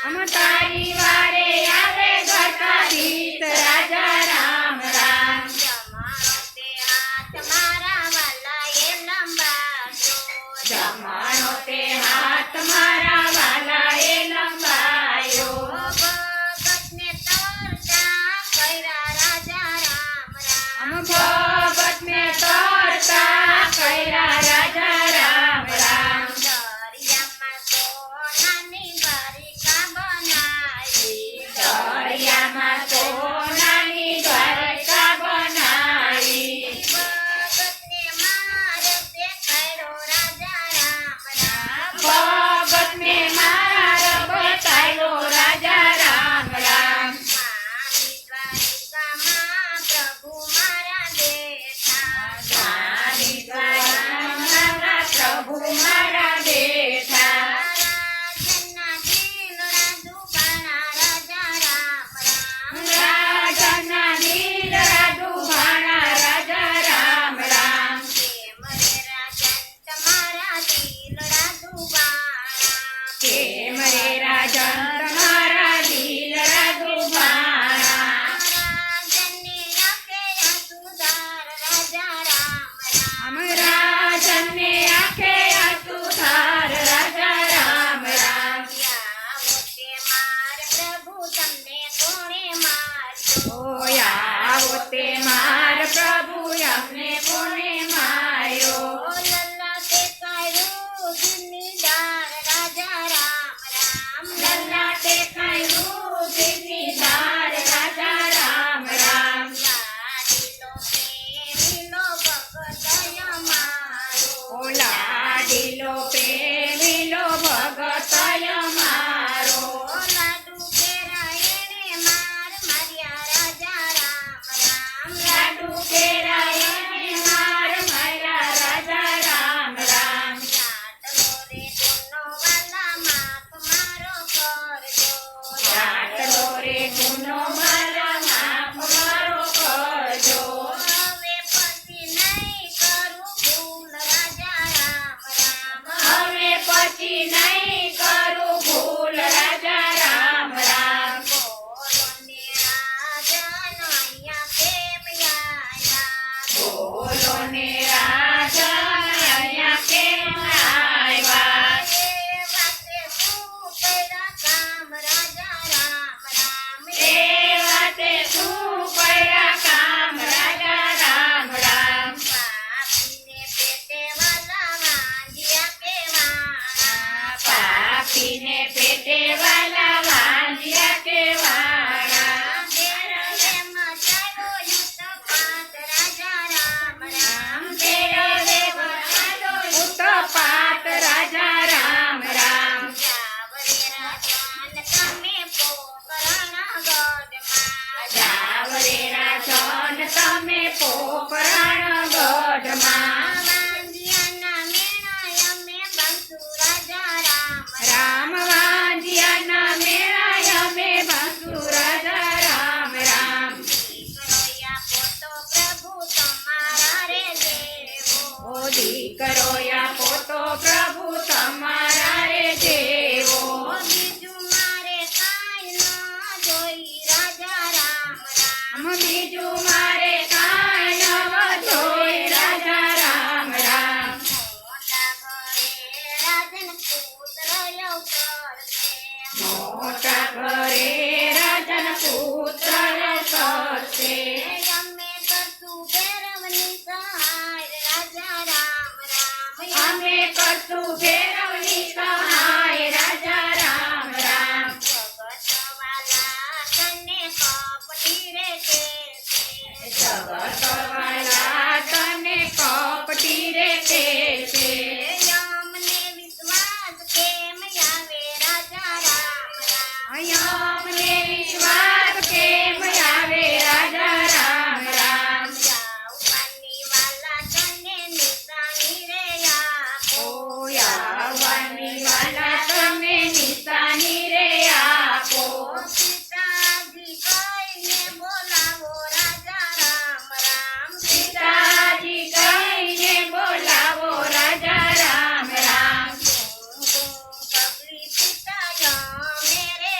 हम तारी वारे आवे द्वारकाधीश राजा राम राम। जमानो ते हाथ मारा वाला ये लंबायो, जमानो ते हाथ मारा वाला ए लंबायो। भगत ने तोरता कैरा राजा राम हम राम। भगत ने तोरता कैरा राजा राम राम। दरियाમાં સોનાની દ્વારિકા બનાવી, दरियाમાં સોનાની દ્વારકા બનાવી। ભગતને મારે તે કર્યો રાજા રામ રામ। ભગતને માર બતાવ્યો રાજા રામ રામ। મારી દ્વારિકામાં પ્રભુ મારા બેઠા, મારી દ્વારકામાં પ્રભુ મારા બેઠા। રાજના દિલડા દુબાણા રાજા રામ રામ। રાજાના નીલડા ડૂબાણા રાજા રામ રામ। કેમ રે રાજન તમારા દિલડા દુબાણા, કેમ રે રાજન તમારા દીલડા ડૂબાણા। રાજને આંખે સુધાર રાજા રામ રામ। हम राजन ने आंखे आंसू धार राजा राम राम। આવો તે માર પ્રભુ તમને કોણે માર્યો, ओ आओ ते मार प्रभु हमने कोने मायो। લલ્લા તે કાયું દિલની દાર રાજા રામ રામ। लल्ला ते खायू दिनी धार राजा राम राम। લાડીલો પ્રેમીલો ભગત અમારો, ओ लाडीलो प्रेमीलो भगत मारो। લાડુ કેરા એણે માર માર્યા રાજા રામ રામ। लाडू केरा एने मार मार्या राजा राम राम। જાટલો રે ગુનો વાલા માફ जाटलो रे गुनो મારો કરજો, मारा माफ मारो करजो। હવે પછી નહીં કરું ભૂલ રાજા રામ રામ। हवे पछी नहीं करू भूल राजा राम राम। બોલો ને રાજન અહીંયા કેમ આયા, बोलो ने राजा अहिया केम आव्या। એ વાતે શું કર્યા કામ રાજા રામ રામ। ए वाते तू कर्या काम राजा राम राम। પાપીને પેટે વાલા વાંજ્યા કેવાણા, पापी ने पेटे वाला वांजिया के वाणा। ઘેરને મચાવ્યો યુદ્ધપાત રાજા રામ રામ। तेरो देव आलो उत्पात राजा राम राम। જાવરે રાજન તમે પોકરણા ગઢમાં, जावरे राजन तमे पोपराण गढ़मा। વાંજિયાના મેળા અમે બંસુ રાજા રામ राम वांजिया ना मेरा यमे बसु राजा राम राम। કરોયા પોતો પ્રભુ તમારા રે દેવો, ओ दीकरो या पोतो प्रभु तमारा रे देवो। બીજું મારે કાંઈ ન જોઈ રાજા રામ રામ। हम बीजू मारे काई नव जोई राजा राम राम। મોટા ઘરે રાજન પુત્ર અવતરશે, मोटा घरे राजन पुत्र अवतरसे। અમે કરશું ભૈરવની સહાય રાજા રામ રામ। हमें करसु भैरवनी सहाय राजा राम राम। જગત વાલા તને કપટી રે કહેશે, जगत वाला तने कपटी रे केसे। અમને વિશ્વાસ કેમ આવે રાજા રામ રામ। हमने विश्वास केम आवे राजा राम राम। જાવાની વાલા તને નિશાની રે આપો, ओ यावानी वाला तमे निशानी रे आपो। સીતાજી કહીને બોલાવો રાજા રામ રામ। सीताजी कहीने बोलावो राजा राम राम। કબલી સીતા મેરે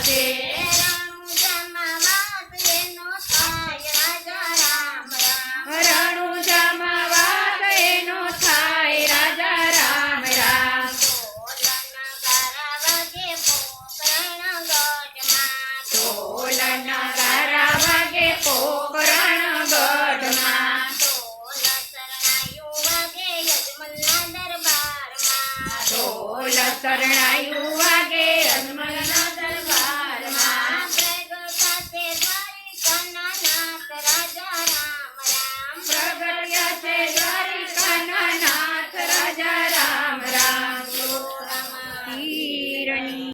છે